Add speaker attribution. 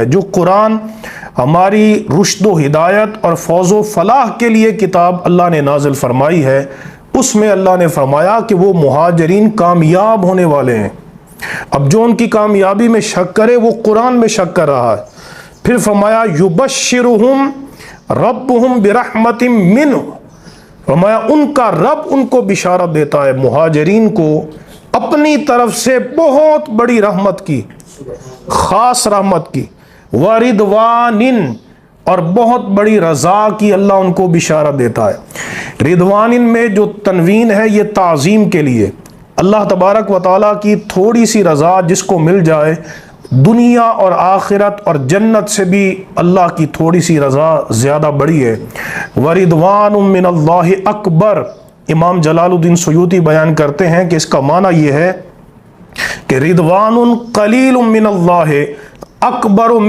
Speaker 1: جو قرآن ہماری رشد و ہدایت اور فوز و فلاح کے لیے کتاب اللہ نے نازل فرمائی ہے، اس میں اللہ نے فرمایا کہ وہ مہاجرین کامیاب ہونے والے ہیں۔ اب جو ان کی کامیابی میں شک کرے وہ قرآن میں شک کر رہا ہے۔ پھر فرمایا یبشرہم ربہم برحمت منہ، فرمایا ان کا رب ان کو بشارت دیتا ہے، مہاجرین کو اپنی طرف سے بہت بڑی رحمت کی، خاص رحمت کی، وردوان، اور بہت بڑی رضا کی اللہ ان کو بشارت دیتا ہے۔ رضوان میں جو تنوین ہے یہ تعظیم کے لیے، اللہ تبارک و تعالیٰ کی تھوڑی سی رضا جس کو مل جائے، دنیا اور آخرت اور جنت سے بھی اللہ کی تھوڑی سی رضا زیادہ بڑی ہے۔ وردوان من اللہ اکبر، امام جلال الدین سیوطی بیان کرتے ہیں کہ اس کا معنی یہ ہے کہ رضوان قلیل من اللہ اکبر